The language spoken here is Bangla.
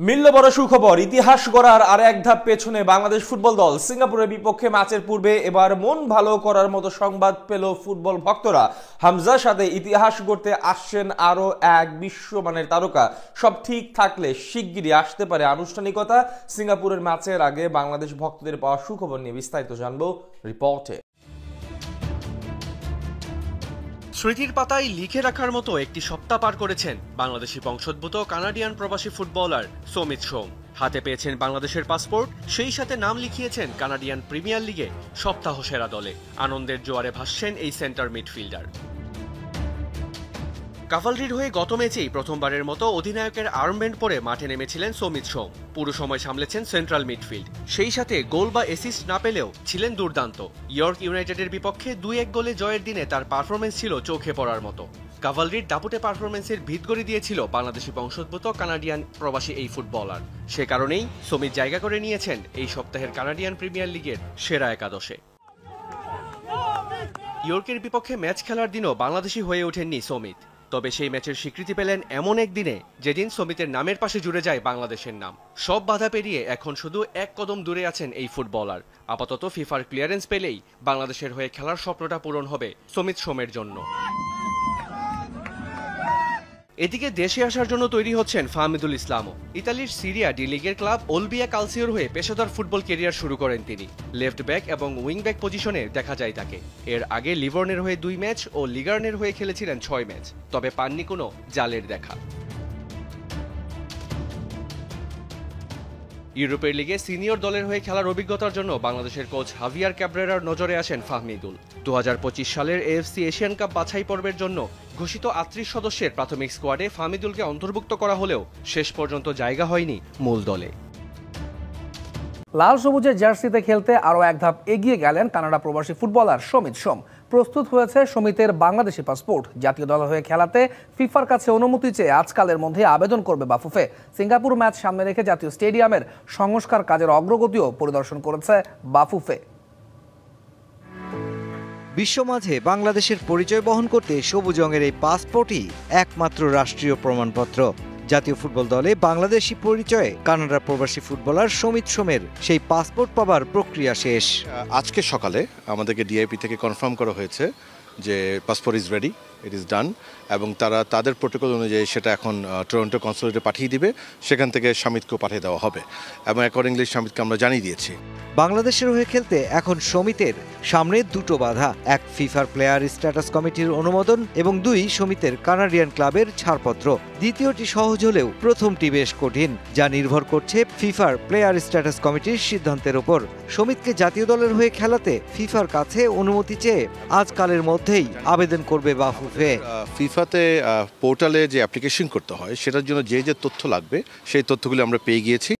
মিলল বড় সুখবর। ইতিহাস গড়ার আর এক ধাপ পেছনে বাংলাদেশ ফুটবল দল। সিঙ্গাপুরের বিপক্ষে ম্যাচের পূর্বে এবার মন ভালো করার মতো সংবাদ পেল ফুটবল ভক্তরা। হামজার সাথে ইতিহাস গড়তে আসছেন আরো এক বিশ্বমানের তারকা। সব ঠিক থাকলে শিগগিরই আসতে পারে আনুষ্ঠানিকতা। সিঙ্গাপুরের ম্যাচের আগে বাংলাদেশ ভক্তদের পাওয়া সুখবর নিয়ে বিস্তারিত জানবো রিপোর্টে। স্মৃতির পাতায় লিখে রাখার মতো একটি সপ্তাহ পার করেছেন বাংলাদেশি বংশোদ্ভূত কানাডিয়ান প্রবাসী ফুটবলার সমিত সোম। হাতে পেয়েছেন বাংলাদেশের পাসপোর্ট, সেই সাথে নাম লিখিয়েছেন কানাডিয়ান প্রিমিয়ার লিগে সপ্তাহ সেরা দলে। আনন্দের জোয়ারে ভাসছেন এই সেন্টার মিডফিল্ডার। কাভালরির হয়ে গত ম্যাচেই প্রথমবারের মতো অধিনায়কের আর্মব্যান্ড পরে মাঠে নেমেছিলেন সমিত সোম। পুরো সময় সামলেছেন সেন্ট্রাল মিডফিল্ড, সেই সাথে গোল বা অ্যাসিস্ট না পেলেও ছিলেন দুর্দান্ত। ইয়র্ক ইউনাইটেডের বিপক্ষে 2-1 গোলে জয়ের দিনে তার পারফরমেন্স ছিল চোখে পড়ার মতো। কাভালরির দাপুটে পারফরমেন্সের ভিত গড়ে দিয়েছিল বাংলাদেশি বংশোদ্ভূত কানাডিয়ান প্রবাসী এই ফুটবলার। সে কারণেই সমিত জায়গা করে নিয়েছেন এই সপ্তাহের কানাডিয়ান প্রিমিয়ার লিগের সেরা একাদশে। ইয়র্কের বিপক্ষে ম্যাচ খেলার দিনও বাংলাদেশি হয়ে ওঠেননি সমিত, তবে সেই ম্যাচের স্বীকৃতি পেলেন এমন এক দিনে যেদিন সমিতের নামের পাশে জুড়ে যায় বাংলাদেশের নাম। সব বাধা পেরিয়ে এখন শুধু এক কদম দূরে আছেন এই ফুটবলার। আপাতত ফিফার ক্লিয়ারেন্স পেলেই বাংলাদেশের হয়ে খেলার স্বপ্নটা পূরণ হবে সমিত সোমের জন্য। এদিকে দেশে আসার জন্য তৈরি হচ্ছেন ফাহমিদুল ইসলামও। ইতালির সিরিয়া ডি লিগের ক্লাব ওলবিয়া কালসিওর হয়ে পেশাদার ফুটবল ক্যারিয়ার শুরু করেন তিনি। লেফট ব্যাক এবং উইং ব্যাক পজিশনে দেখা যায় তাকে। এর আগে লিভর্নের হয়ে 2 ম্যাচ ও লিগার্নের হয়ে খেলেছিলেন 6 ম্যাচ, তবে পাননি কোনো জালের দেখা। ইউরোপের লিগে সিনিয়র দলের হয়ে খেলার অভিজ্ঞতার জন্য বাংলাদেশের কোচ হাভিয়ার ক্যাব্রেরার নজরে আসেন ফাহমিদুল। 2025 সালের এএফসি এশিয়ান কাপ বাছাই পর্বের জন্য ঘোষিত 38 সদস্যের প্রাথমিক স্কোয়াডে ফাহমিদুলকে অন্তর্ভুক্ত করা হলেও শেষ পর্যন্ত জায়গা হয়নি মূল দলে। লাল সবুজের জার্সিতে খেলতে আরও এক ধাপ এগিয়ে গেলেন কানাডা প্রবাসী ফুটবলার সমিত সোম। প্রস্তুত হয়েছে সমিতের বাংলাদেশি পাসপোর্ট। জাতীয় দল হয়ে খেলাতে ফিফার কাছে অনুমতি চেয়ে আজকালের মধ্যে আবেদন করবে বাফুফে। সিঙ্গাপুর ম্যাচ সামনে রেখে জাতীয় স্টেডিয়ামের সংস্কার কাজের অগ্রগতিও পরিদর্শন করেছে বাফুফে। বিশ্বমাঝে বাংলাদেশের পরিচয় বহন করতে সবুজ রঙের এই পাসপোর্টই একমাত্র রাষ্ট্রীয় প্রমাণপত্র। জাতীয় ফুটবল দলে বাংলাদেশি পরিচয়ে কানাডার প্রবাসী ফুটবলার সমিত সোমের সেই পাসপোর্ট পাবার প্রক্রিয়া শেষ। আজকে সকালে আমাদেরকে ডিআইপি থেকে কনফার্ম করা হয়েছে যে passport is ready, it is done, এবং তারা তাদের প্রোটোকল অনুযায়ী সেটা এখন টরন্টো কনসুলেটে পাঠিয়ে দিবে। সেখান থেকে সমিতকেও পাঠিয়ে দেওয়া হবে এবং অ্যাকর্ডিংলি সমিতকে আমরা জানিয়ে দিয়েছি। বাংলাদেশের হয়ে খেলতে এখন সমিতের সামনে দুটো বাধা, এক ফিফার প্লেয়ার স্ট্যাটাস কমিটির অনুমোদন এবং 2 সমিতের কানাডিয়ান ক্লাবের ছাড়পত্র। দ্বিতীয়টি সহজ হলেও প্রথমটি বেশ কঠিন, যা নির্ভর করছে ফিফার প্লেয়ার স্ট্যাটাস কমিটির সিদ্ধান্তের উপর। সমিতকে জাতীয় দলের হয়ে খেলাতে ফিফার কাছে অনুমতি চেয়ে আজকালের মধ্যেই আবেদন করবে বাফুফে। ফিফাতে পোর্টালে যে অ্যাপ্লিকেশন করতে হয় সেটার জন্য যে যে তথ্য লাগবে সেই তথ্যগুলো আমরা পেয়ে গিয়েছি।